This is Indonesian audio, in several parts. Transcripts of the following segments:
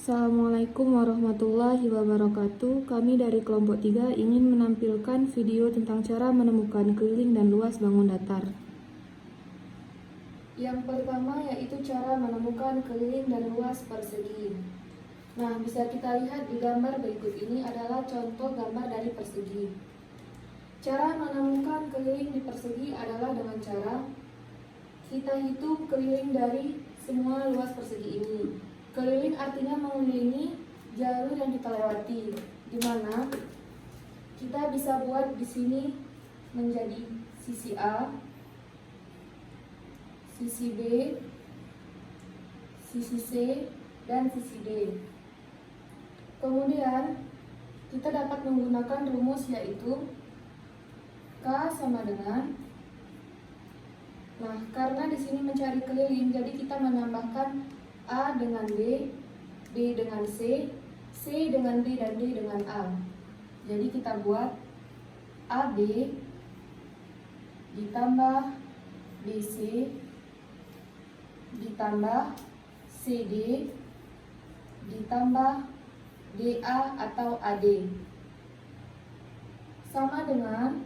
Assalamualaikum warahmatullahi wabarakatuh. Kami dari kelompok 3 ingin menampilkan video tentang cara menemukan keliling dan luas bangun datar. Yang pertama yaitu cara menemukan keliling dan luas persegi. Nah, bisa kita lihat di gambar berikut ini adalah contoh gambar dari persegi. Cara menemukan keliling di persegi adalah dengan cara kita hitung keliling dari semua luas persegi ini. Keliling artinya mengelilingi jalur yang kita lewati, di mana kita bisa buat di sini menjadi sisi A, sisi B, sisi C, dan sisi D. Kemudian kita dapat menggunakan rumus yaitu K sama dengan, nah karena di sini mencari keliling, jadi kita menambahkan A dengan B, B dengan C, C dengan D, dan D dengan A. Jadi kita buat AB ditambah BC ditambah CD ditambah DA atau AD sama dengan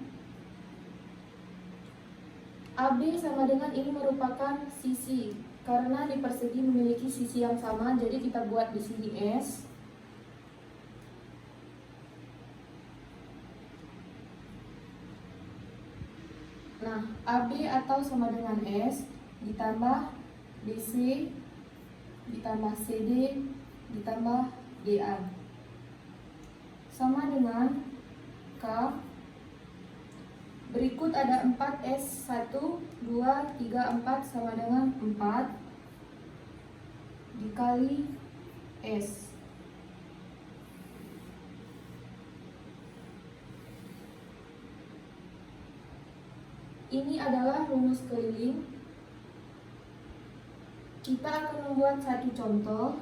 AB sama dengan ini merupakan sisi. Karena di persegi memiliki sisi yang sama, jadi kita buat di sini S. Nah, AB atau sama dengan S ditambah BC ditambah CD ditambah DA sama dengan K. Berikut ada 4S, 1, 2, 3, 4 sama dengan 4 dikali S. Ini adalah rumus keliling. Kita akan membuat satu contoh.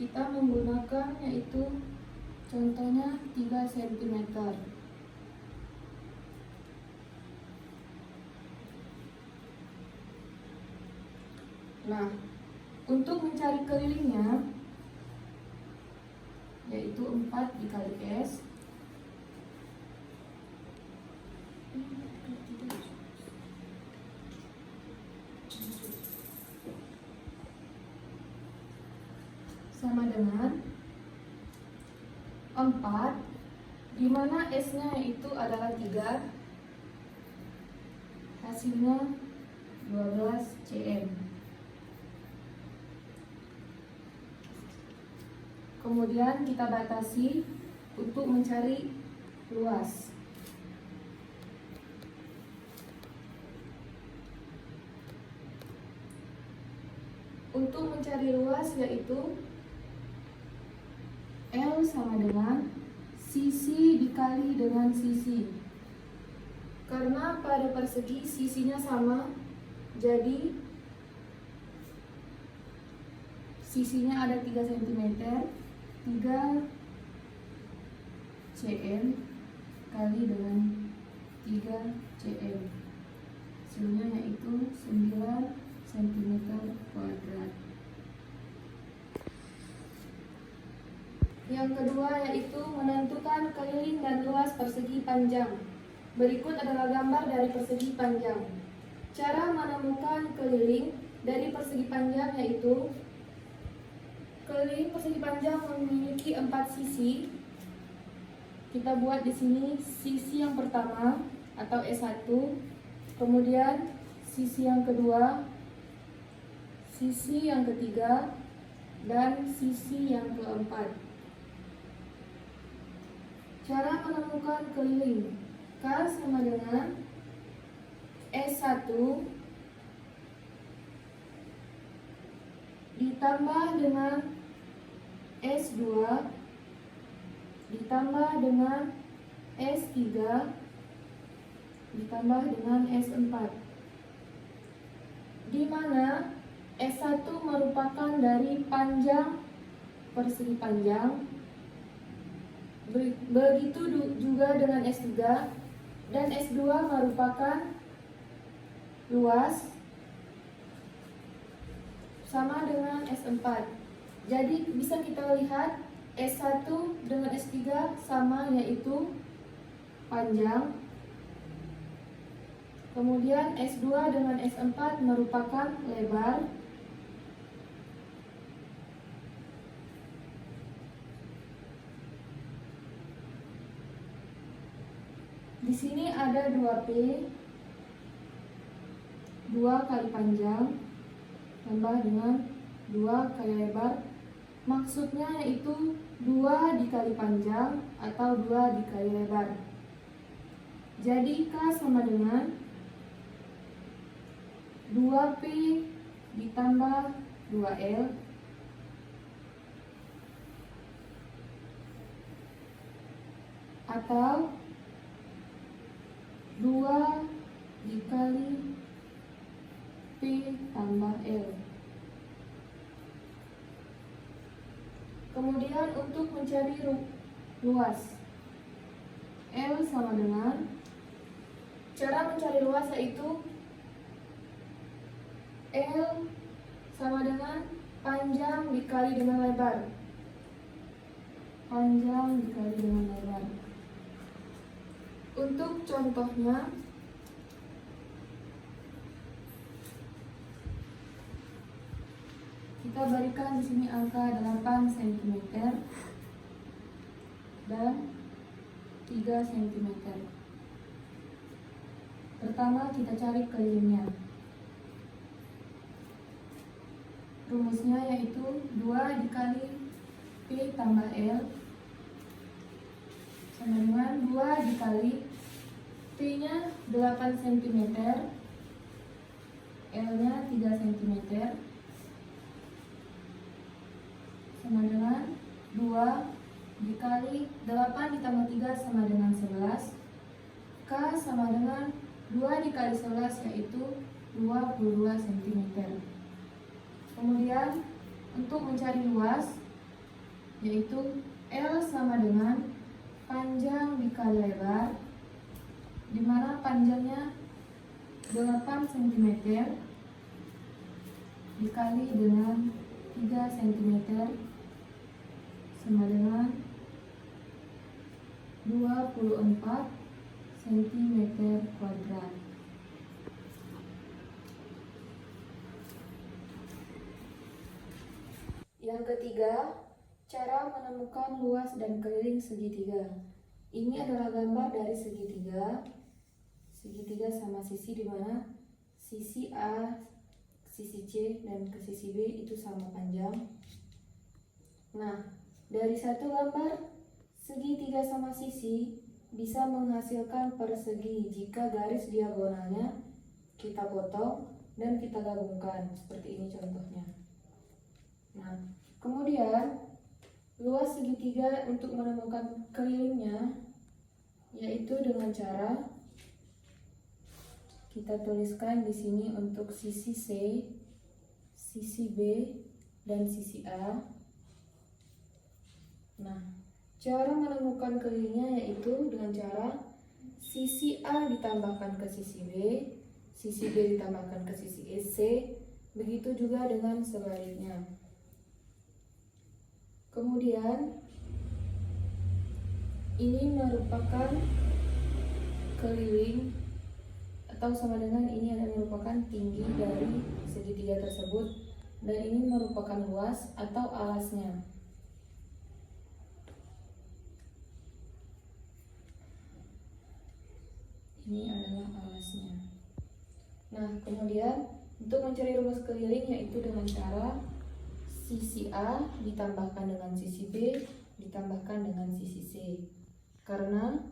Kita menggunakan yaitu contohnya 3 cm. Nah, untuk mencari kelilingnya yaitu 4 dikali S sama dengan 4, di mana S-nya itu adalah 3, hasilnya 12 cm. Kemudian kita batasi untuk mencari luas. Untuk mencari luas yaitu L sama dengan sisi dikali dengan sisi. Karena pada persegi sisinya sama, jadi sisinya ada 3 cm, 3 cm kali dengan 3 cm. Hasilnya yaitu 9 cm². Yang kedua yaitu menentukan keliling dan luas persegi panjang. Berikut adalah gambar dari persegi panjang. Cara menemukan keliling dari persegi panjang yaitu keliling persegi panjang memiliki 4 sisi. Kita buat di sini sisi yang pertama atau S1, kemudian sisi yang kedua, sisi yang ketiga, dan sisi yang keempat. Cara menemukan keliling. K sama dengan S1 ditambah dengan S2 ditambah dengan S3 ditambah dengan S4, di mana S1 merupakan dari panjang persegi panjang. Begitu juga dengan S3, dan S2 merupakan luas sama dengan S4. Jadi bisa kita lihat S1 dengan S3 sama, yaitu panjang. Kemudian S2 dengan S4 merupakan lebar. Di sini ada 2P, 2 kali panjang tambah dengan 2 kali lebar. Maksudnya yaitu 2 dikali panjang atau 2 dikali lebar. Jadi K sama dengan 2P ditambah 2L atau 2 dikali P tambah L. Kemudian untuk mencari luas, L sama dengan, cara mencari luas yaitu L sama dengan panjang dikali dengan lebar. Panjang dikali dengan lebar. Untuk contohnya, kita berikan di sini angka 8 cm dan 3 cm. Pertama kita cari kelilingnya. Rumusnya yaitu 2 dikali P tambah L sama dengan 2 dikali P nya 8 cm, L nya 3 cm, sama dengan 2 dikali 8 ditambah 3 sama dengan 11. K sama dengan 2 dikali 11 yaitu 22 cm. Kemudian untuk mencari luas yaitu L sama dengan panjang dikali lebar, di mana panjangnya 8 cm dikali dengan 3 cm sama dengan 24 cm kuadrat. Yang ketiga, cara menemukan luas dan keliling segitiga. Ini adalah gambar dari segitiga. Segitiga sama sisi, di mana sisi A, sisi C, dan ke sisi B itu sama panjang. Nah, dari satu gambar segitiga sama sisi bisa menghasilkan persegi jika garis diagonalnya kita potong dan kita gabungkan. Seperti ini contohnya. Nah, kemudian luas segitiga untuk menemukan kelilingnya yaitu dengan cara kita tuliskan di sini untuk sisi C, sisi B, dan sisi A. Nah, cara menemukan kelilingnya yaitu dengan cara sisi A ditambahkan ke sisi B, sisi B ditambahkan ke sisi C, begitu juga dengan sebaliknya. Kemudian ini merupakan keliling atau sama dengan ini adalah merupakan tinggi dari segitiga tersebut, dan ini merupakan luas atau alasnya. Ini adalah alasnya. Nah, kemudian untuk mencari rumus keliling yaitu dengan cara sisi A ditambahkan dengan sisi B ditambahkan dengan sisi C. Karena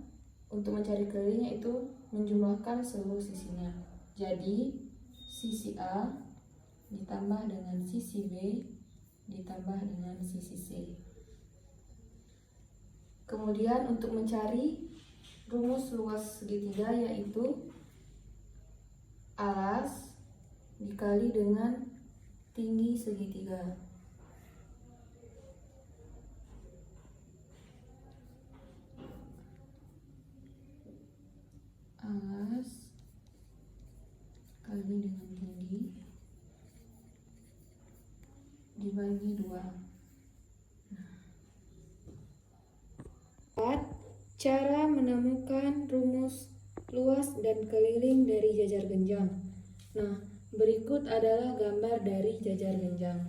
untuk mencari kelilingnya itu menjumlahkan seluruh sisinya. Jadi sisi A ditambah dengan sisi B ditambah dengan sisi C. Kemudian untuk mencari rumus luas segitiga yaitu alas dikali dengan tinggi segitiga. Alas kali dengan tinggi dibagi 2. Cara menemukan rumus luas dan keliling dari jajar genjang. Nah, berikut adalah gambar dari jajar genjang.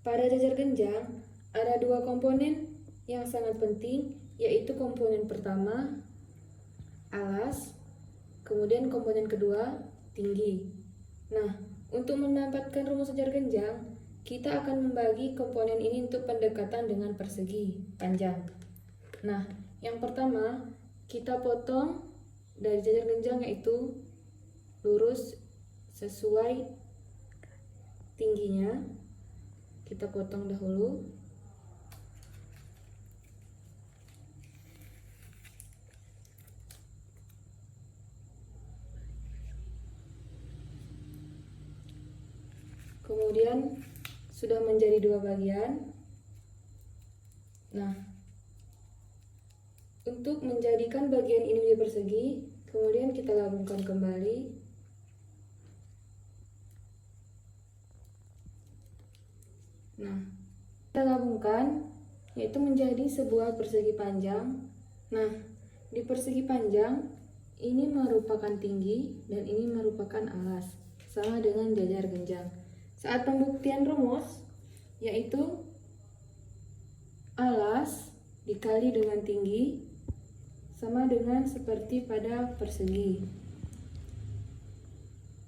Pada jajar genjang ada 2 komponen yang sangat penting, yaitu komponen pertama alas, kemudian komponen kedua tinggi. Nah, untuk mendapatkan rumus jajar genjang, kita akan membagi komponen ini untuk pendekatan dengan persegi panjang. Nah, yang pertama kita potong dari jajar genjang, yaitu lurus sesuai tingginya. Kita potong dahulu. Kemudian sudah menjadi 2 bagian. Nah, untuk menjadikan bagian ini menjadi persegi, kemudian kita gabungkan kembali. Nah, kita gabungkan, yaitu menjadi sebuah persegi panjang. Nah, di persegi panjang ini merupakan tinggi dan ini merupakan alas, sama dengan jajar genjang. Saat pembuktian rumus, yaitu alas dikali dengan tinggi sama dengan seperti pada persegi,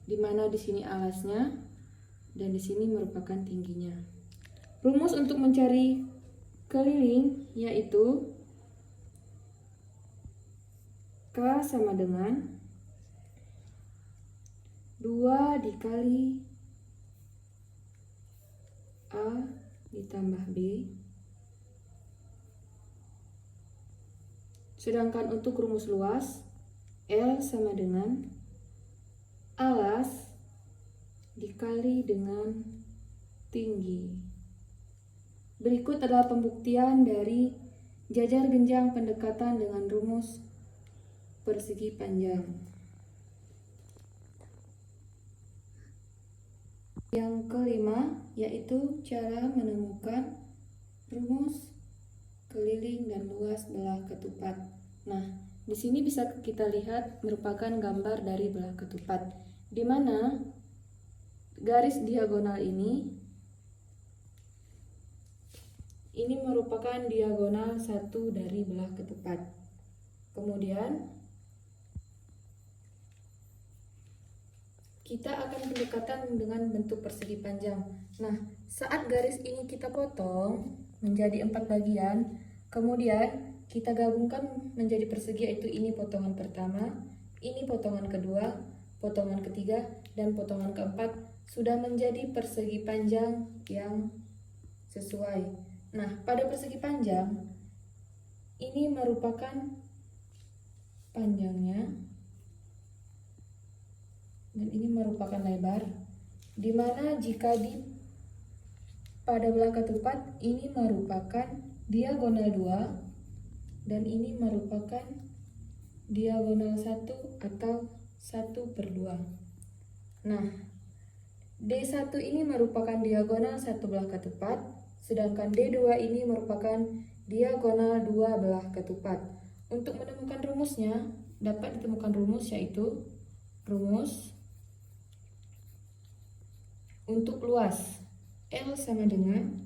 di mana di sini alasnya dan di sini merupakan tingginya. Rumus untuk mencari keliling yaitu K sama dengan 2 dikali A ditambah B. Sedangkan untuk rumus luas, L sama dengan alas dikali dengan tinggi. Berikut adalah pembuktian dari jajar genjang pendekatan dengan rumus persegi panjang. Yang kelima yaitu cara menemukan rumus keliling dan luas belah ketupat. Nah, di sini bisa kita lihat merupakan gambar dari belah ketupat, di mana garis diagonal ini merupakan diagonal 1 dari belah ketupat. Kemudian kita akan pendekatan dengan bentuk persegi panjang. Nah, saat garis ini kita potong menjadi 4 bagian, kemudian kita gabungkan menjadi persegi, yaitu ini potongan pertama, ini potongan kedua, potongan ketiga, dan potongan keempat, sudah menjadi persegi panjang yang sesuai. Nah, pada persegi panjang ini merupakan panjangnya dan ini merupakan lebar, di mana jika pada belah ketupat ini merupakan diagonal 2 dan ini merupakan diagonal 1 atau 1/2. Nah, D1 ini merupakan diagonal 1 belah ketupat, sedangkan D2 ini merupakan diagonal 2 belah ketupat. Untuk menemukan rumusnya, dapat ditemukan rumus, yaitu rumus untuk luas L sama dengan,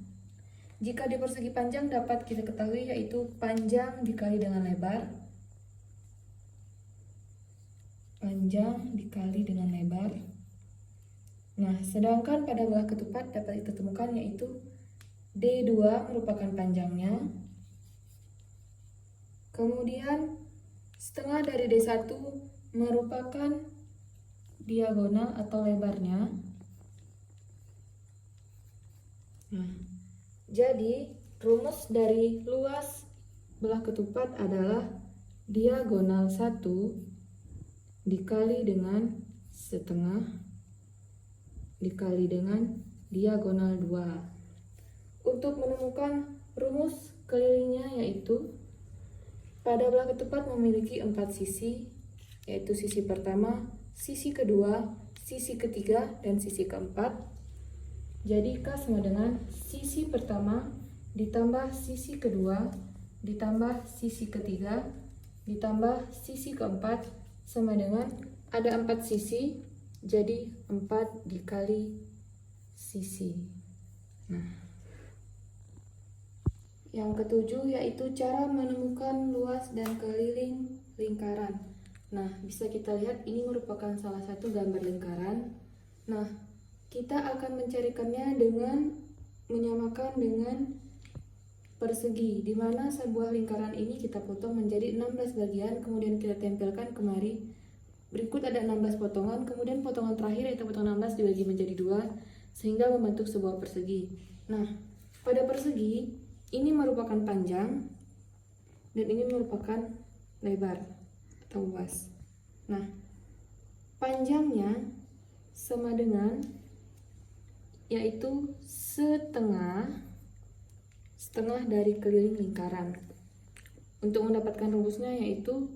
jika di persegi panjang dapat kita ketahui yaitu panjang dikali dengan lebar. Panjang dikali dengan lebar. Nah, sedangkan pada belah ketupat dapat kita temukan yaitu D2 merupakan panjangnya. Kemudian setengah dari D1 merupakan diagonal atau lebarnya. Nah, jadi rumus dari luas belah ketupat adalah diagonal 1 dikali dengan setengah dikali dengan diagonal 2. Untuk menemukan rumus kelilingnya yaitu pada belah ketupat memiliki 4 sisi, yaitu sisi pertama, sisi kedua, sisi ketiga dan sisi keempat. Jadi K sama dengan sisi pertama ditambah sisi kedua ditambah sisi ketiga ditambah sisi keempat sama dengan ada 4 sisi, jadi 4 dikali sisi. Nah, yang ketujuh yaitu cara menemukan luas dan keliling lingkaran. Nah, bisa kita lihat ini merupakan salah satu gambar lingkaran. Nah, kita akan mencarikannya dengan menyamakan dengan persegi, di mana sebuah lingkaran ini kita potong menjadi 16 bagian, kemudian kita tempelkan kemari. Berikut ada 16 potongan, kemudian potongan terakhir yaitu potongan 16 dibagi menjadi 2 sehingga membentuk sebuah persegi. Nah, pada persegi ini merupakan panjang dan ini merupakan lebar atau luas. Nah, panjangnya sama dengan yaitu setengah dari keliling lingkaran. Untuk mendapatkan rumusnya yaitu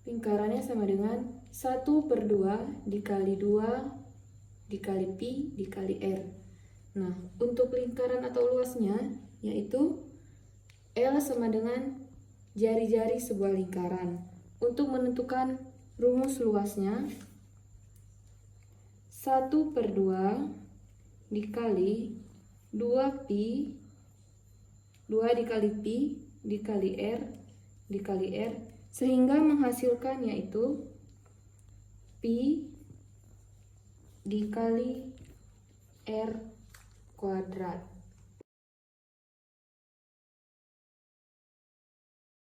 lingkarannya sama dengan 1/2 dikali 2 dikali pi dikali r. Nah, untuk lingkaran atau luasnya yaitu L sama dengan jari-jari sebuah lingkaran. Untuk menentukan rumus luasnya 1/2 dikali 2 dikali pi dikali r dikali r sehingga menghasilkan yaitu pi dikali r kuadrat.